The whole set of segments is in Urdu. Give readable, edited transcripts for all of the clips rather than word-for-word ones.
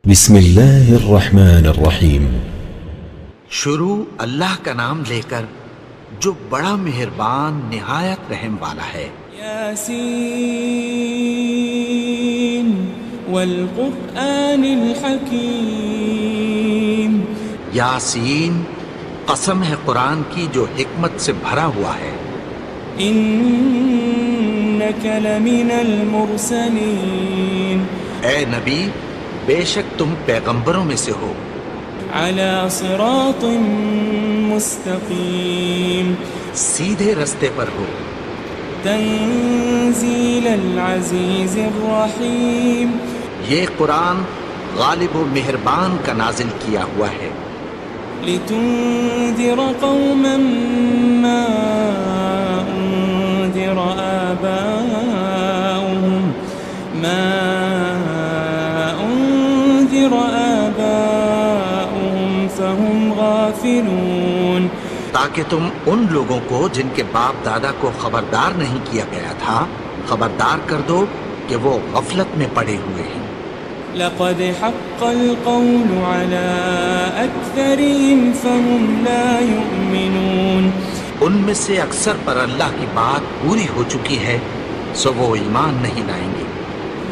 بسم اللہ الرحمن الرحیم۔ شروع اللہ کا نام لے کر جو بڑا مہربان نہایت رحم والا ہے۔ یاسین والقرآن الحکیم۔ یاسین، قسم ہے قرآن کی جو حکمت سے بھرا ہوا ہے۔ انک لمن المرسلین۔ اے نبی، بے شک تم پیغمبروں میں سے ہو۔ علی صراط مستقیم۔ سیدھے رستے پر ہو۔ تنزیل العزیز الرحیم۔ یہ قرآن غالب و مہربان کا نازل کیا ہوا ہے۔ لتنذر قوما ما انذر آباؤهم ما انذر آباؤهم فهم غافلون۔ تاکہ تم ان لوگوں کو جن کے باپ دادا کو خبردار نہیں کیا گیا تھا خبردار کر دو کہ وہ غفلت میں پڑے ہوئے ہیں۔ لقد حق القول على أكثرهم فهم لا يؤمنون۔ ان میں سے اکثر پر اللہ کی بات پوری ہو چکی ہے سو وہ ایمان نہیں لائیں گے۔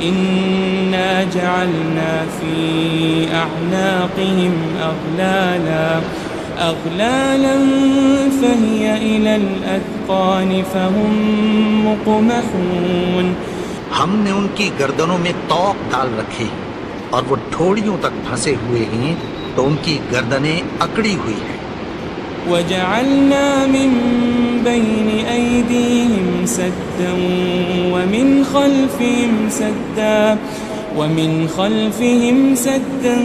إنا جعلنا في أعناقهم أغلالا فهي إلى الأذقان فهم مقمحون۔ ہم نے ان کی گردنوں میں طوق ڈال رکھے اور وہ ٹھوڑیوں تک پھنسے ہوئے ہیں تو ان کی گردنیں اکڑی ہوئی ہیں۔ وجعلنا من بين أيديهم سدا ومن خلفهم سدا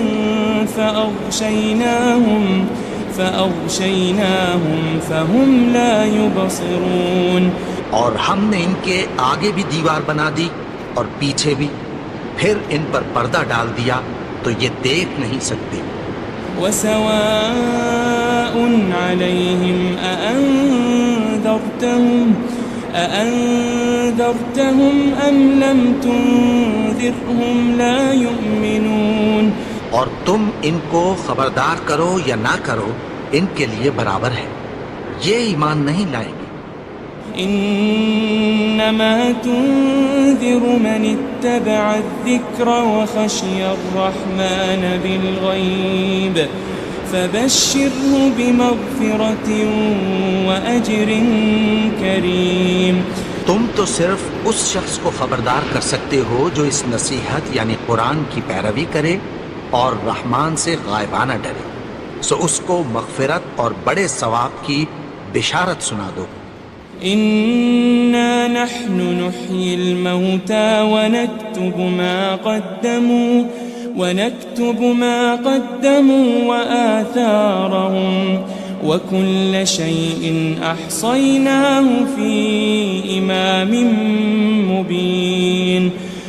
فأغشيناهم فهم لا يبصرون۔ اور ہم نے ان کے آگے بھی دیوار بنا دی اور پیچھے بھی، پھر ان پر پردہ ڈال دیا تو یہ دیکھ نہیں سکتے۔ وسواء عليهم أأنذرتهم أم لم تنذرهم لا يؤمنون۔ اور تم ان کو خبردار کرو یا نہ کرو ان کے لیے برابر ہے، یہ ایمان نہیں لائیں گے۔ انما تنذر من اتبع الذکر وخشی الرحمن بالغیب فبشره بمغفرة وأجر کریم۔ تم تو صرف اس شخص کو خبردار کر سکتے ہو جو اس نصیحت یعنی قرآن کی پیروی کرے اور رحمان سے غائبانہ ڈرے، سو اس کو مغفرت اور بڑے ثواب کی بشارت سنا دو۔ إنا نحن نحيي الموتى ونكتب ما قدموا وآثارهم وكل شيء أحصيناه في إمام مبين۔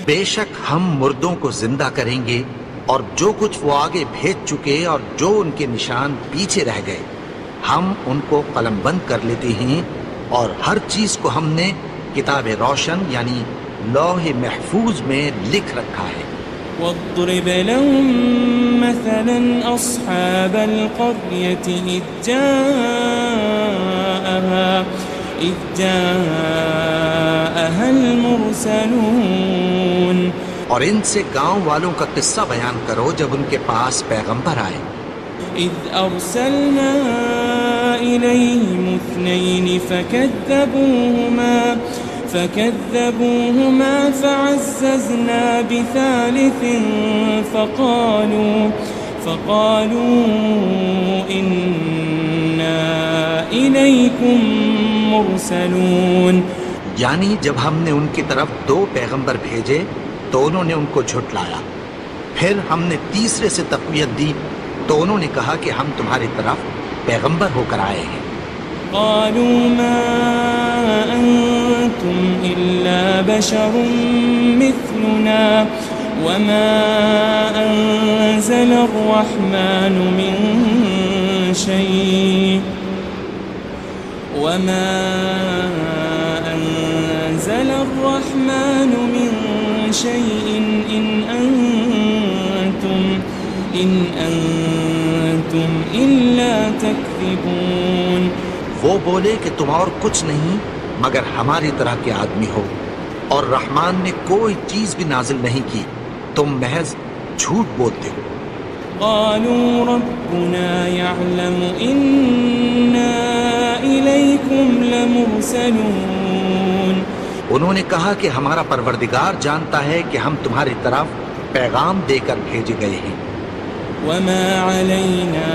بے شک ہم مردوں کو زندہ کریں گے اور جو کچھ وہ آگے بھیج چکے اور جو ان کے نشان پیچھے رہ گئے ہم ان کو قلم بند کر لیتے ہیں، اور ہر چیز کو ہم نے کتاب روشن یعنی لوح محفوظ میں لکھ رکھا ہے۔ واضرب لهم مثلا أصحاب القرية إذ جاءها المرسلون۔ اور ان سے گاؤں والوں کا قصہ بیان کرو جب ان کے پاس پیغمبر آئے۔ إذ أرسلنا إليهم اثنين فكذبوهما فعززنا بثالث فقالوا إنا إليكم مرسلون۔ یعنی جب ہم نے ان کی طرف 2 پیغمبر بھیجے تو انہوں نے ان کو جھٹلایا، پھر ہم نے تیسرے سے تقویت دی تو انہوں نے کہا کہ ہم تمہاری طرف پیغمبر ہو کر آئے ہیں۔ قالوا ما أنتم إلا بشر مثلنا وما أنزل الرحمن من شيء إن أنتم إن أنتم إلا تكذبون. وہ بولے کہ تم اور کچھ نہیں مگر ہماری طرح کے آدمی ہو، اور رحمان نے کوئی چیز بھی نازل نہیں کی، تم محض جھوٹ بولتے ہو۔ قالوا ربنا يعلم إنا إليكم لمرسلون. انہوں نے کہا کہ ہمارا پروردگار جانتا ہے کہ ہم تمہاری طرف پیغام دے کر بھیجے گئے ہیں۔ وما علينا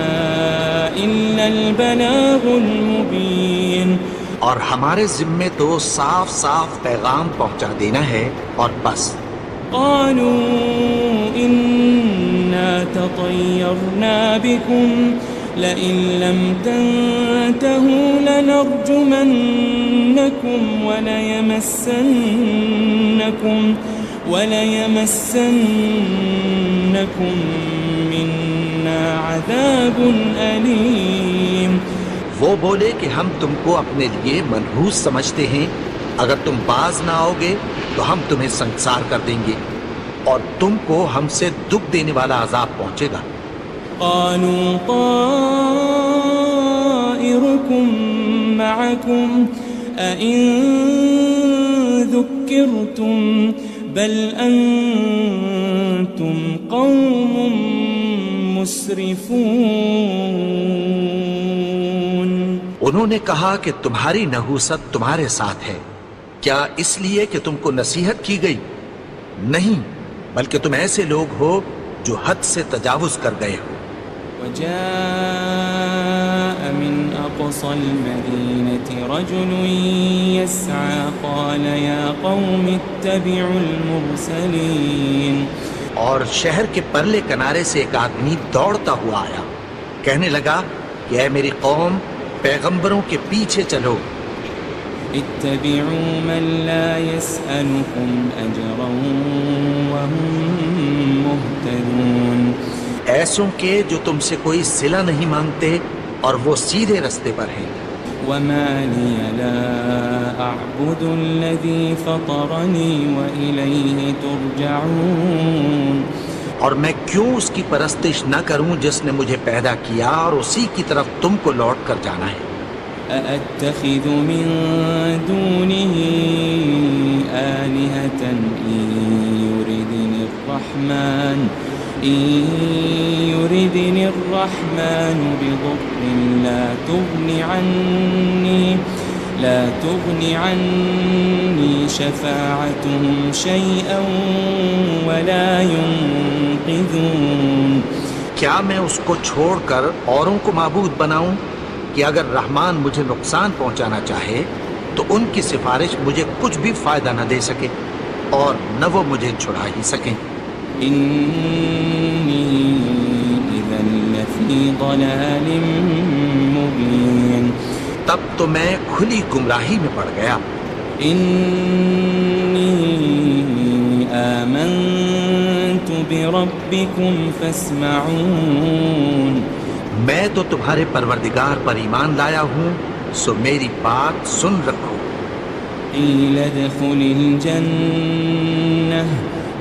إلا البلاغ المبين. اور ہمارے ذمے تو صاف صاف پیغام پہنچا دینا ہے اور بس۔ قالوا إنا تطيرنا بكم لئن لم تنتهوا لنرجمنكم وليمسنكم منا عذاب أليم. وہ بولے کہ ہم تم کو اپنے لیے منحوس سمجھتے ہیں، اگر تم باز نہ آؤ گے تو ہم تمہیں سنسار کر دیں گے اور تم کو ہم سے دکھ دینے والا عذاب پہنچے گا۔ قالوا طائركم معكم أئن ذكرتم بل أنتم قوم مسرفون. انہوں نے کہا کہ تمہاری نحوست تمہارے ساتھ ہے، کیا اس لیے کہ تم کو نصیحت کی گئی؟ نہیں، بلکہ تم ایسے لوگ ہو جو حد سے تجاوز کر گئے ہو۔ وجاء من أقصى المدينة رجل يسعى قال يا قوم اتبعوا المرسلين. اور شہر کے پرلے کنارے سے ایک آدمی دوڑتا ہوا آیا، کہنے لگا کہ اے میری قوم، پیغمبروں کے پیچھے چلو۔ اتبعوا من لا يسألكم أجرا وهم مهتدون. ایسوں کے جو تم سے کوئی صلہ نہیں مانگتے اور وہ سیدھے رستے پر ہیں۔ وما لي لا أعبد الذي فطرني وإليه ترجعون. اور میں کیوں اس کی پرستش نہ کروں جس نے مجھے پیدا کیا اور اسی کی طرف تم کو لوٹ کر جانا ہے۔ أأتخذ من دونه آلهة إن يردني الرحمن بضر لا تغن عني شفاعتهم شيئا ولا ينقذون. کیا میں اس کو چھوڑ کر اوروں کو معبود بناؤں کہ اگر رحمان مجھے نقصان پہنچانا چاہے تو ان کی سفارش مجھے کچھ بھی فائدہ نہ دے سکے اور نہ وہ مجھے چھڑا ہی سکیں۔ إني إذا لفي ضلال مبين. تب تو میں کھلی گمراہی میں پڑ گیا۔ إني آمنت بربكم فاسمعون. میں تو تمہارے پروردگار پر ایمان لایا ہوں، سو میری بات سن رکھو۔ قيل ادخل الجنة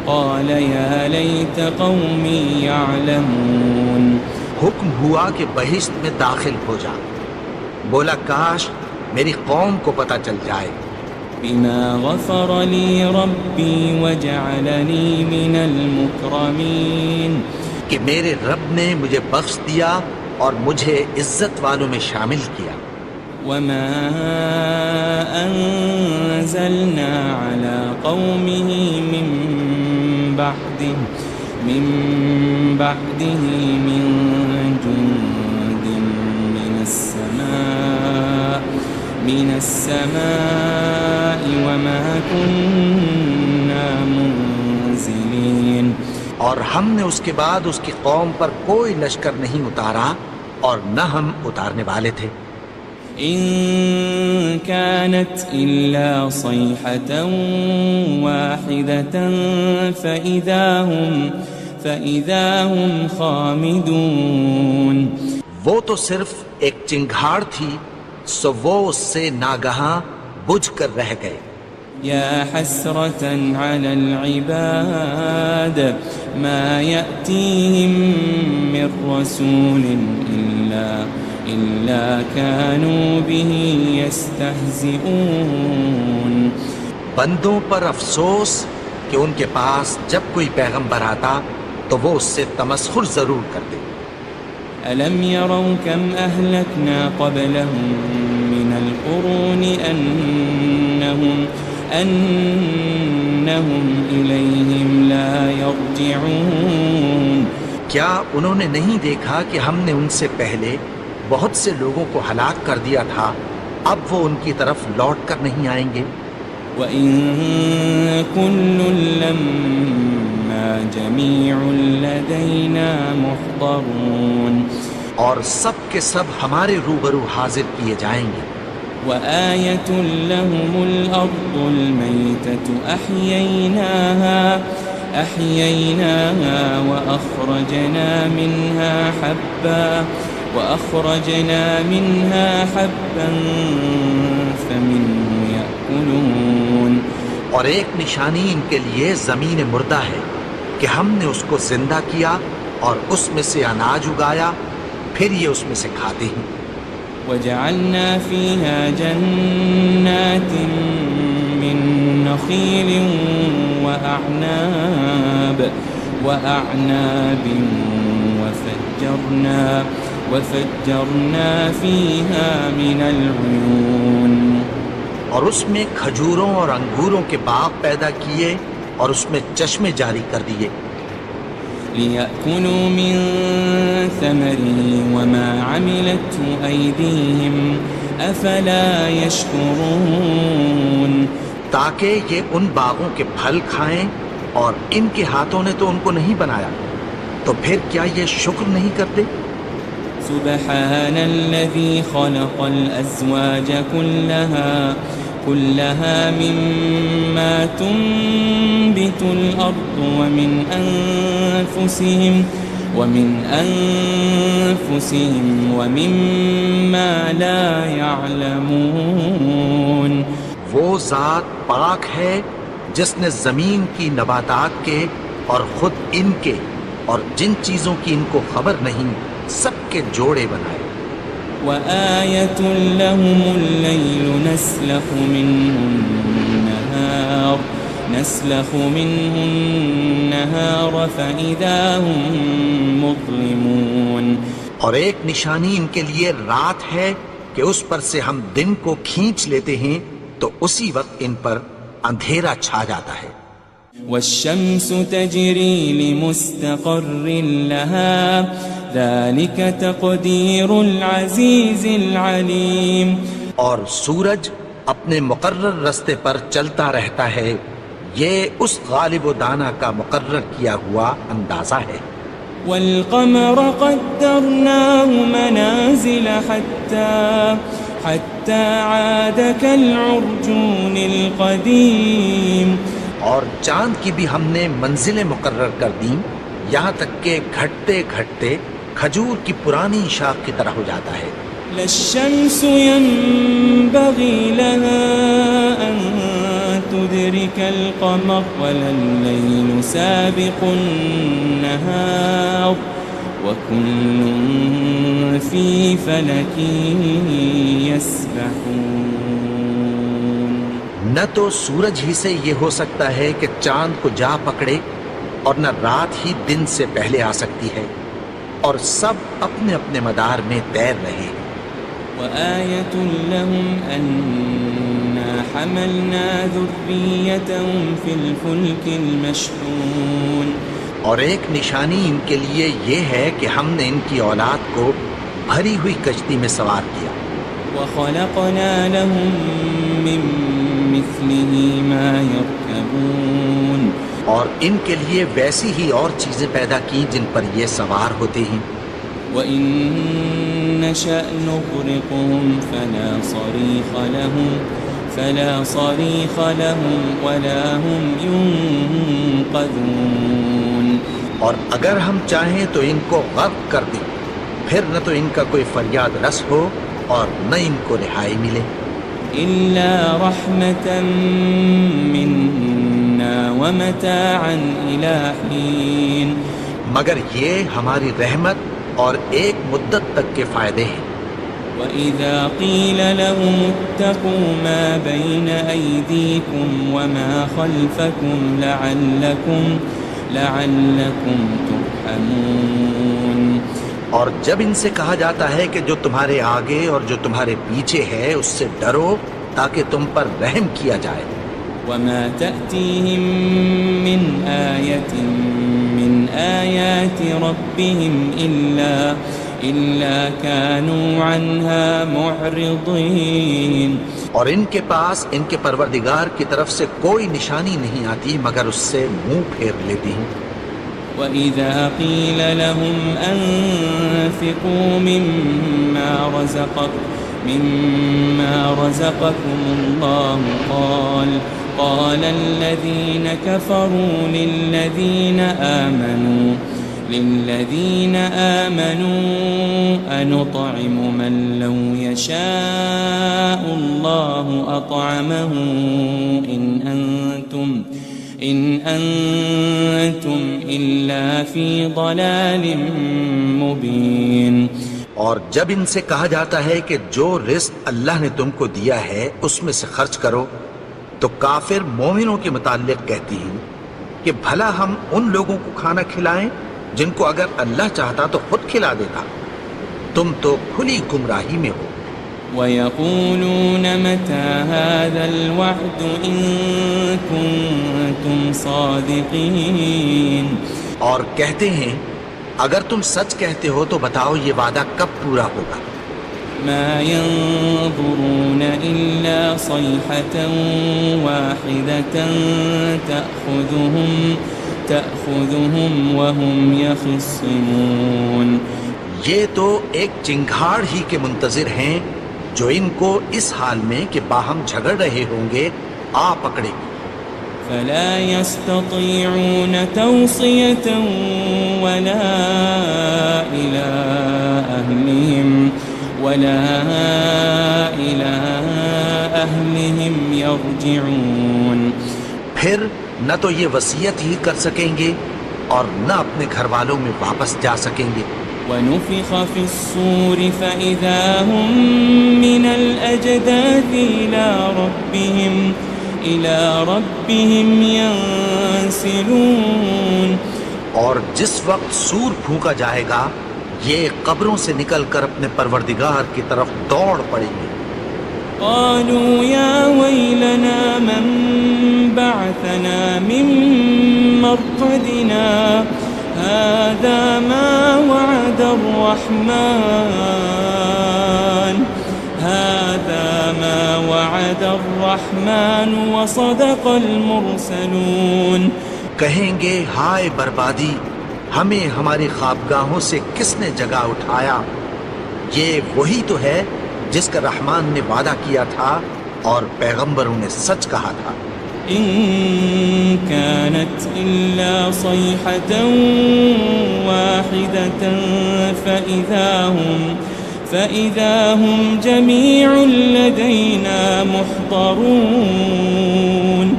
قال يا ليت قومي يعلمون. حکم ہوا کہ بہشت میں داخل ہو جا، بولا کاش میری قوم کو پتہ چل جائے۔ بما غفر لي ربي وجعلني من المكرمين. کہ میرے رب نے مجھے بخش دیا اور مجھے عزت والوں میں شامل کیا۔ وما أنزلنا على قومه من بعده من جند من السماء وما كنا منزلين. اور ہم نے اس کے بعد اس کی قوم پر کوئی لشکر نہیں اتارا اور نہ ہم اتارنے والے تھے۔ إن كانت إلا صيحة واحدة فإذا هم خامدون. وہ تو صرف ایک چنگھاڑ تھی، سو وہ اس سے ناگہاں بجھ کر رہ گئے۔ يا حسرة على العباد ما يأتيهم من رسول إلا كانوا به يستهزئون. بندوں پر افسوس کہ ان کے پاس جب کوئی پیغمبر آتا تو وہ اس سے تمسخر ضرور کرتے. ألم يروا كم أهلكنا قبلهم من القرون أنهم إليهم لا يرجعون. کیا انہوں نے نہیں دیکھا کہ ہم نے ان سے پہلے بہت سے لوگوں کو ہلاک کر دیا تھا، اب وہ ان کی طرف لوٹ کر نہیں آئیں گے. وَإِن كُلٌّ لَمَّا جَمِيعٌ لَدَيْنَا مُحْضَرُونَ. اور سب کے سب ہمارے روبرو حاضر کیے جائیں گے. وَآيَةٌ لَهُمُ الْأَرْضُ الْمَيْتَةُ أَحْيَيْنَاهَا وَأَخْرَجْنَا مِنْهَا حَبًّا فَمِنْهُ يَأْكُلُونَ. اور ایک نشانی ان کے لیے زمین مردہ ہے کہ ہم نے اس کو زندہ کیا اور اس میں سے اناج اگایا، پھر یہ اس میں سے کھاتے ہیں. وَجَعَلْنَا فِيهَا جَنَّاتٍ مِّن نَخِيلٍ وَأَعْنَابٍ وَفَجَّرْنَا فِيهَا مِنَ الْعُيُونِ. اور اس میں کھجوروں اور انگوروں کے باغ پیدا کیے اور اس میں چشمے جاری کر دیے. لِيَأْكُلُوا مِن ثَمَرِهِ وَمَا عَمِلَتْهُ أَيْدِيهِمْ أَفَلَا يَشْكُرُونَ. تاکہ یہ ان باغوں کے پھل کھائیں اور ان کے ہاتھوں نے تو ان کو نہیں بنایا، تو پھر کیا یہ شکر نہیں کرتے؟ سبحان الذي خلق الأزواج كلها مما تنبت الأرض ومن أنفسهم ومما لا يعلمون. وہ ذات پاک ہے جس نے زمین کی نباتات کے اور خود ان کے اور جن چیزوں کی ان کو خبر نہیں سب کے جوڑے بنائے. وَآيَةٌ لَهُمُ اللَّيْلُ نَسْلَخُ مِنْهُ النَّهَارَ فَإِذَا هُمْ مُظْلِمُونَ. اور ایک نشانی ان کے لیے رات ہے کہ اس پر سے ہم دن کو کھینچ لیتے ہیں تو اسی وقت ان پر اندھیرا چھا جاتا ہے. وَالشَّمْسُ تَجْرِي لِمُسْتَقَرٍّ لَهَا ذَلِكَ تَقْدِيرُ الْعَزِيزِ الْعَلِيمِ. اور سورج اپنے مقرر رستے پر چلتا رہتا ہے، یہ اس غالب و دانا کا مقرر کیا ہوا اندازہ ہے. وَالْقَمَرَ قَدَّرْنَاهُ مَنَازِلَ حَتَّى عَادَ كَالْعُرْجُونِ الْقَدِيمِ. اور چاند کی بھی ہم نے منزلیں مقرر کر دیں، یہاں تک کہ گھٹتے گھٹتے کھجور کی پرانی شاخ کی طرح ہو جاتا ہے. لا الشمس ينبغي لها أن تدرك القمر ولا الليل سابق النهار وكل في فلك يسبحون. نہ تو سورج ہی سے یہ ہو سکتا ہے کہ چاند کو جا پکڑے، اور نہ رات ہی دن سے پہلے آ سکتی ہے، اور سب اپنے اپنے مدار میں تیر رہے. وَآيَةٌ لَهُمْ أَنَّا حَمَلْنَا ذُرِّيَّتَهُمْ فِي الْفُلْكِ الْمَشْحُونِ. اور ایک نشانی ان کے لیے یہ ہے کہ ہم نے ان کی اولاد کو بھری ہوئی کشتی میں سوار کیا. وَخَلَقْنَا لَهُم مِّن مِّثْلِهِ مَا يَرْكَبُونَ. اور ان کے لیے ویسی ہی اور چیزیں پیدا کی جن پر یہ سوار ہوتے ہیں. وَإِن نَّشَأْ نُغْرِقْهُمْ فَلَا صَرِيخَ لَهُمْ وَلَا هُمْ يُنقَذُونَ. اور اگر ہم چاہیں تو ان کو غرق کر دیں، پھر نہ تو ان کا کوئی فریاد رس ہو اور نہ ان کو رہائی ملے. إِلَّا رَحْمَةً مِّنَّا وَمَتَاعًا إِلَىٰ حِينٍ. مگر یہ ہماری رحمت اور ایک مدت تک کے فائدے ہیں۔ وَإِذَا قِيلَ لَهُمُ اتَّقُوا مَا بَيْنَ أَيْدِيكُمْ وَمَا خَلْفَكُمْ لَعَلَّكُمْ تُرْحَمُونَ۔ اور جب ان سے کہا جاتا ہے کہ جو تمہارے آگے اور جو تمہارے پیچھے ہے اس سے ڈرو تاکہ تم پر رحم کیا جائے۔ وَمَا تَأْتِيهِم مِّنْ آيَةٍ مِّنْ آيَاتِ رَبِّهِمْ إِلَّا كَانُوا عَنْهَا مُعْرِضِينَ۔ اور ان کے پاس ان کے پروردگار کی طرف سے کوئی نشانی نہیں آتی مگر اس سے منہ پھیر لیتی ہیں۔ وَإِذَا قِيلَ لَهُمْ أَنفِقُوا مِمَّا رَزَقَكُمُ اللَّهُ قَالَ الَّذِينَ كَفَرُوا لِلَّذِينَ آمَنُوا أَنُطْعِمُ مَن لَّوْ يَشَاءُ اللَّهُ أَطْعَمَهُ إِنْ أَنْتُمْ إِلَّا فِي ضَلَالٍ مُبِينٍ۔ اور جب ان سے کہا جاتا ہے کہ جو رزق اللہ نے تم کو دیا ہے اس میں سے خرچ کرو تو کافر مومنوں کے متعلق کہتی ہیں کہ بھلا ہم ان لوگوں کو کھانا کھلائیں جن کو اگر اللہ چاہتا تو خود کھلا دیتا، تم تو کھلی گمراہی میں ہو۔ وَيَقُولُونَ مَتَى هَذَا الْوَعْدُ إِن كُنتُمْ صَادِقِينَ۔ اور کہتے ہیں اگر تم سچ کہتے ہو تو بتاؤ یہ وعدہ کب پورا ہوگا۔ مَا يَنظُرُونَ إِلَّا صَيْحَةً وَاحِدَةً تَأْخُذُهُمْ وَهُمْ يَخِصِّمُونَ۔ یہ تو ایک چنگھاڑ ہی کے منتظر ہیں جو ان کو اس حال میں کہ باہم جھگڑ رہے ہوں گے آ پکڑے گی۔ فَلَا يَسْتَطِيعُونَ تَوْصِيَةً وَلَا إِلَىٰ أَهْلِهِمْ يَرْجِعُونَ۔ پھر نہ تو یہ وصیت ہی کر سکیں گے اور نہ اپنے گھر والوں میں واپس جا سکیں گے۔ وَنُفِخَ فِي الصُّورِ فَإِذَا هُم مِّنَ الْأَجْدَاثِ إِلَىٰ رَبِّهِمْ يَنسِلُونَ۔ اور جس وقت سور پھونکا جائے گا یہ قبروں سے نکل کر اپنے پروردگار کی طرف دوڑ پڑیں گے۔ قالوا يا ويلنا من بعثنا من مرقدنا هذا ما وعد الرحمن وصدق المرسلون۔ کہیں گے ہائے بربادی، ہمیں ہماری خوابگاہوں سے کس نے جگا اٹھایا؟ یہ وہی تو ہے جس کا رحمان نے وعدہ کیا تھا اور پیغمبروں نے سچ کہا تھا۔ إن كانت إلا صيحة واحدة فإذا هم جميع لدينا محضرون۔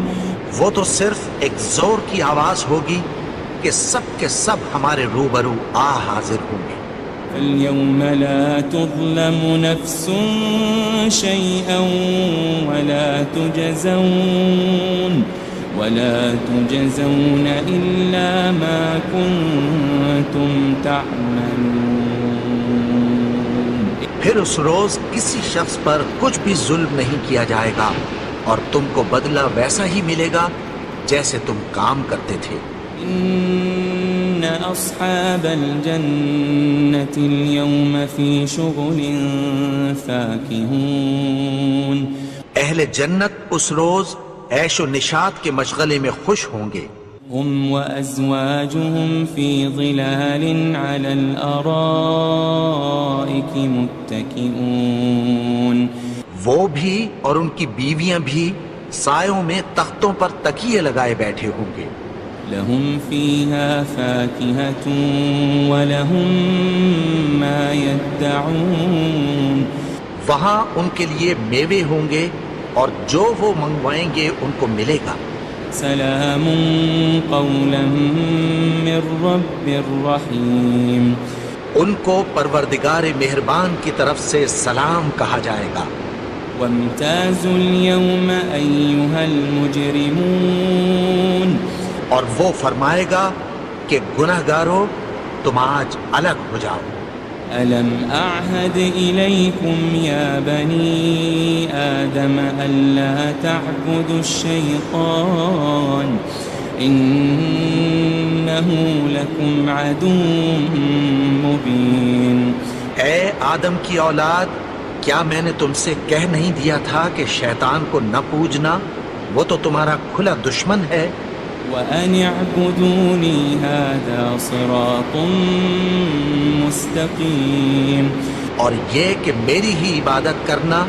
وہ تو صرف ایک زور کی آواز ہوگی کہ سب کے سب ہمارے روبرو حاضر ہوں گے۔ فاليوم لا تظلم نفس شيئا ولا تجزون إلا ما كنتم تعملون۔ پھر اس روز کسی شخص پر کچھ بھی ظلم نہیں کیا جائے گا اور تم کو بدلہ ویسا ہی ملے گا جیسے تم کام کرتے تھے۔ إن أصحاب الجنة اليوم في شغل فاكهون۔ اہل جنت اس روز عیش و نشاط کے مشغلے میں خوش ہوں گے۔ هم وأزواجهم في ظلال على الأرائك متكئون۔ وہ بھی اور ان کی بیویاں بھی سایوں میں تختوں پر تکیے لگائے بیٹھے ہوں گے۔ لهم فيها فاكهة ولهم ما يدعون۔ وہاں ان کے لیے میوے ہوں گے اور جو وہ منگوائیں گے ان کو ملے گا۔ سلام قولا من رب رحیم۔ ان کو پروردگار مہربان کی طرف سے سلام کہا جائے گا۔ وامتازوا اليوم أيها المجرمون اور وہ فرمائے گا کہ گناہگارو تم آج الگ ہو جاؤ۔ ألم أعهد إليكم يا بني آدم ألا تعبدوا الشيطان إنه لكم عدو مبين۔ اے آدم کی اولاد، کیا میں نے تم سے کہہ نہیں دیا تھا کہ شیطان کو نہ پوجنا، وہ تو تمہارا کھلا دشمن ہے۔ وَأَنِ اعْبُدُونِي هَذَا صِرَاطٌ مُسْتَقِيمٌ، اور یہ کہ میری ہی عبادت کرنا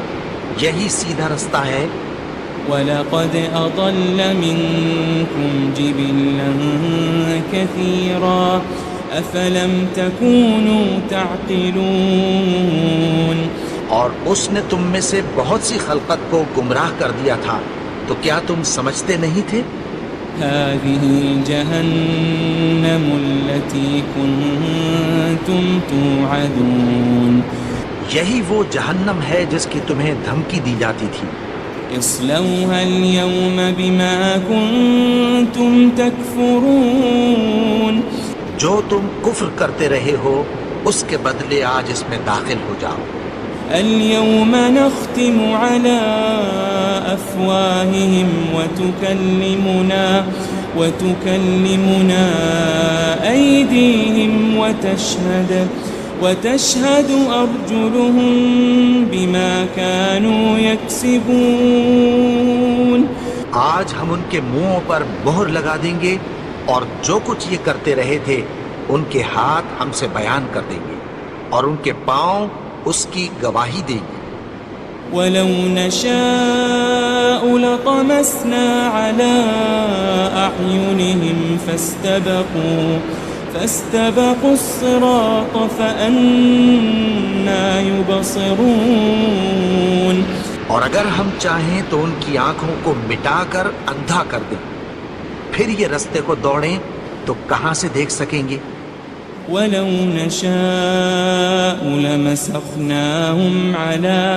یہی سیدھا رستہ ہے۔ وَلَقَدْ أَضَلَّ مِنْكُمْ جِبِلًّا كَثِيرًا أَفَلَمْ تَكُونُوا تَعْقِلُونَ، اور اس نے تم میں سے بہت سی خلقت کو گمراہ کر دیا تھا، تو کیا تم سمجھتے نہیں تھے؟ هذه جهنم التي كنتم توعدون، یہی وہ جہنم ہے جس کی تمہیں دھمکی دی جاتی تھی۔ اصلوها اليوم بما كنتم تكفرون، جو تم کفر کرتے رہے ہو اس کے بدلے آج اس میں داخل ہو جاؤ۔ اليوم نختم على أفواههم وتكلمنا أيديهم وتشهد أرجلهم بما كانوا يكسبون۔ آج ہم ان کے منہوں پر مہر لگا دیں گے، اور جو کچھ یہ کرتے رہے تھے ان کے ہاتھ ہم سے بیان کر دیں گے، اور ان کے پاؤں اس کی گواہی دیں گے۔ وَلَوْ نَشَاءُ لَطَمَسْنَا عَلَىٰ أَعْيُنِهِمْ فَاسْتَبَقُوا الصِّرَاطَ فَأَنَّىٰ يُبْصِرُونَ، اور اگر ہم چاہیں تو ان کی آنکھوں کو مٹا کر اندھا کر دیں، پھر یہ رستے کو دوڑیں تو کہاں سے دیکھ سکیں گے؟ وَلَوْ نَشَاءُ لَمَسَخْنَاهُمْ عَلَىٰ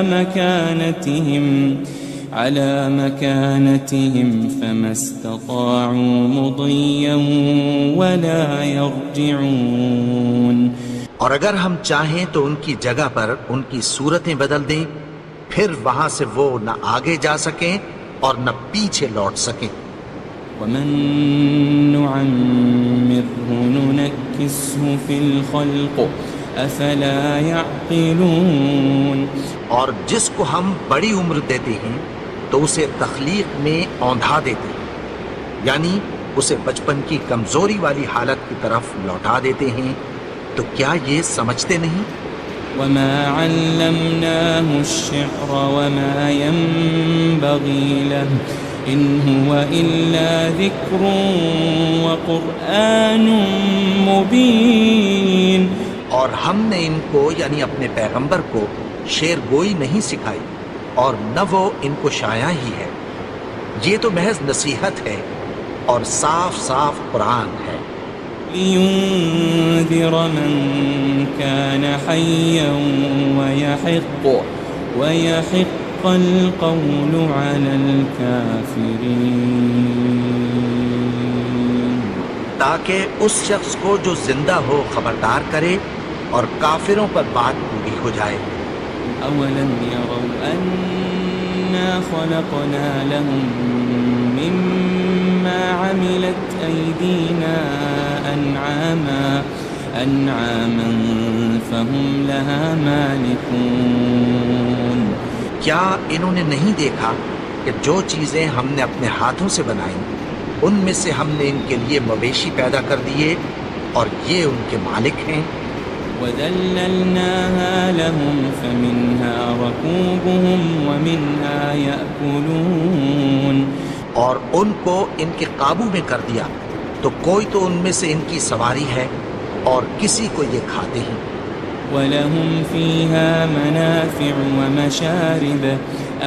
مَكَانَتِهِمْ فَمَا اسْتَطَاعُوا مُضِيًّا وَلَا يَرْجِعُونَ، اور اگر ہم چاہیں تو ان کی جگہ پر ان کی صورتیں بدل دیں، پھر وہاں سے وہ نہ آگے جا سکیں اور نہ پیچھے لوٹ سکیں۔ وَمَن نُعَمِّرْهُ نُنَكِّسْهُ فِي الْخَلْقِ أَفَلَا يَعْقِلُونَ، اور جس کو ہم بڑی عمر دیتے ہیں تو اسے تخلیق میں اوندھا دیتے ہیں، یعنی اسے بچپن کی کمزوری والی حالت کی طرف لوٹا دیتے ہیں، تو کیا یہ سمجھتے نہیں؟ وَمَا عَلَّمْنَاهُ الشِّعْرَ وَمَا يَنبَغِي لَهُ إِنْ هُوَ إِلَّا ذِكْرٌ وَقُرْآنٌ مُبِينٌ، اور ہم نے ان کو یعنی اپنے پیغمبر کو شعر گوئی نہیں سکھائی، اور نہ وہ ان کو شایع ہی ہے، یہ تو محض نصیحت ہے اور صاف صاف قرآن ہے۔ لِيُنذِرَ مَن كَانَ حَيًّا وَيَحِقَّ الْقَوْلُ عَلَى الْكَافِرِينَ، تاکہ اس شخص کو جو زندہ ہو خبردار کرے اور کافروں پر بات پوری ہو جائے۔ أَوَلَمْ يَرَوْا أَنَّا خَلَقْنَا لَهُم مِّمَّا عَمِلَتْ أَيْدِينَا أَنْعَامًا فَهُمْ لَهَا مَالِكُونَ، کیا انہوں نے نہیں دیکھا کہ جو چیزیں ہم نے اپنے ہاتھوں سے بنائیں ان میں سے ہم نے ان کے لیے مویشی پیدا کر دیے اور یہ ان کے مالک ہیں۔ وَذَلَّلْنَاهَا لَهُمْ فَمِنْهَا رَكُوبُهُمْ وَمِنْهَا يَأْكُلُونَ، اور ان کو ان کے قابو میں کر دیا، تو کوئی تو ان میں سے ان کی سواری ہے اور کسی کو یہ کھاتے ہیں۔ وَلَهُمْ فِيهَا مَنَافِعُ وَمَشَارِبُ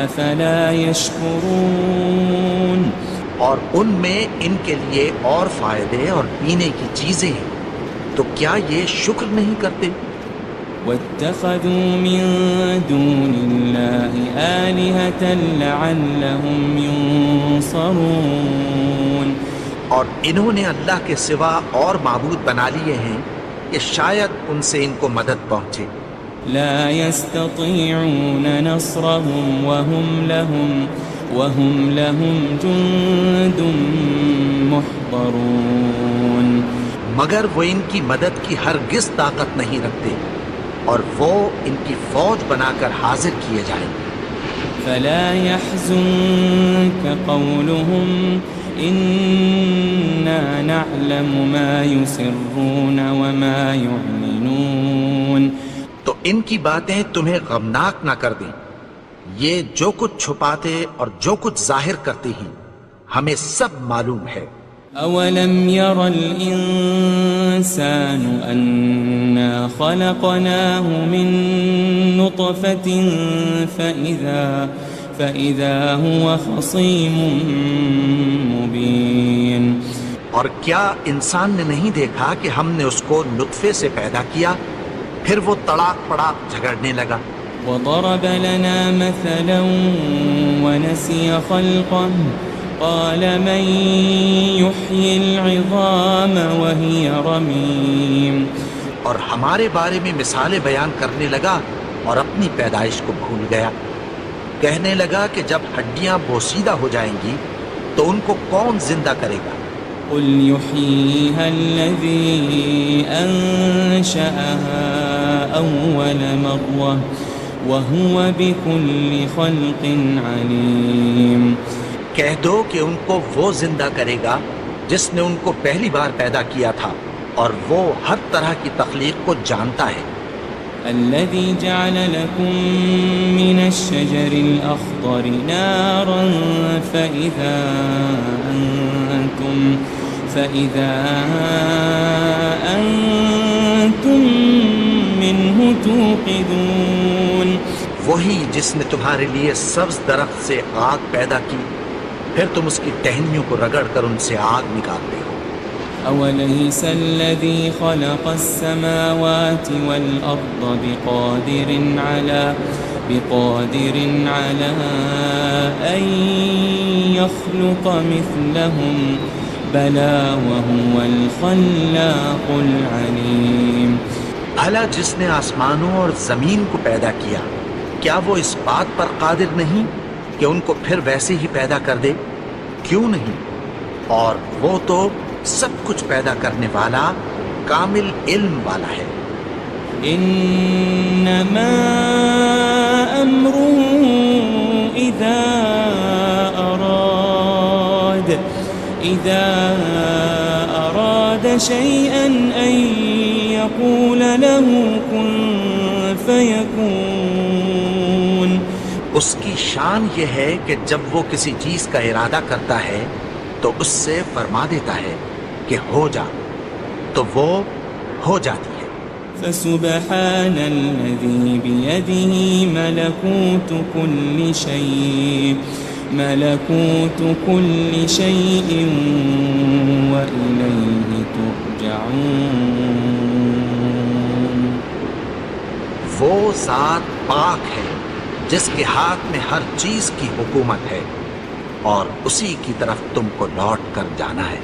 أَفَلَا يَشْكُرُونَ، اور ان میں ان کے لیے اور فائدے اور پینے کی چیزیں ہیں، تو کیا یہ شکر نہیں کرتے؟ واتخذوا من دون الله آلهة لعلهم ينصرون اور انہوں نے اللہ کے سوا اور معبود بنا لیے ہیں کہ شاید ان سے ان کو مدد پہنچے۔ لا يستطيعون نصرهم وهم لهم جند محضرون مگر وہ ان کی مدد کی ہرگز طاقت نہیں رکھتے اور وہ ان کی فوج بنا کر حاضر کیے جائیں۔ فلا يحزنك قولهم إنا نعلم ما يسرون وما يعلنون تو ان کی باتیں تمہیں غمناک نہ کر دیں، یہ جو کچھ چھپاتے اور جو کچھ ظاہر کرتے ہیں ہمیں سب معلوم ہے۔ أولم ير الإنسان أنا خلقناه من نطفة فإذا هو خصيم مبين اور کیا انسان نے نہیں دیکھا کہ ہم نے اس کو نطفے سے پیدا کیا پھر وہ تڑاک پڑاک جھگڑنے لگا۔ وضرب لنا مثلا ونسي خلقه قال من يحيي العظام وهي رميم اور ہمارے بارے میں مثالیں بیان کرنے لگا اور اپنی پیدائش کو بھول گیا۔ کہنے لگا کہ جب ہڈیاں بوسیدہ ہو جائیں گی تو ان کو کون زندہ کرے گا؟ قل يحييها الذي أنشأها أول مرة وهو بكل خلق عليم کہہ دو کہ ان کو وہ زندہ کرے گا جس نے ان کو پہلی بار پیدا کیا تھا اور وہ ہر طرح کی تخلیق کو جانتا ہے۔ الذي جعل لكم من الشجر الأخضر نارا فإذا أنتم منه توقدون وہی جس نے تمہارے لیے سبز درخت سے آگ پیدا کی پھر تم اس کی ٹہنیوں کو رگڑ کر ان سے آگ نکالتے ہو۔ أوليس الذي خلق السماوات والأرض بقادر على أن يخلق مثلهم بلى وهو الخلاق العليم بھلا جس نے آسمانوں اور زمین کو پیدا کیا کیا وہ اس بات پر قادر نہیں کہ ان کو پھر ویسے ہی پیدا کر دے؟ کیوں نہیں؟ اور وہ تو سب کچھ پیدا کرنے والا کامل علم والا ہے۔ انما امره اذا اراد شيئا ان يقول له كن فيكون اس کی شان یہ ہے کہ جب وہ کسی چیز کا ارادہ کرتا ہے تو اس سے فرما دیتا ہے کہ ہو جا، تو وہ ہو جاتی ہے۔ فسبحان الذي بيده ملكوت كل شيء وإليه ترجعون وہ ذات پاک ہے جس کے ہاتھ میں ہر چیز کی حکومت ہے اور اسی کی طرف تم کو لوٹ کر جانا ہے۔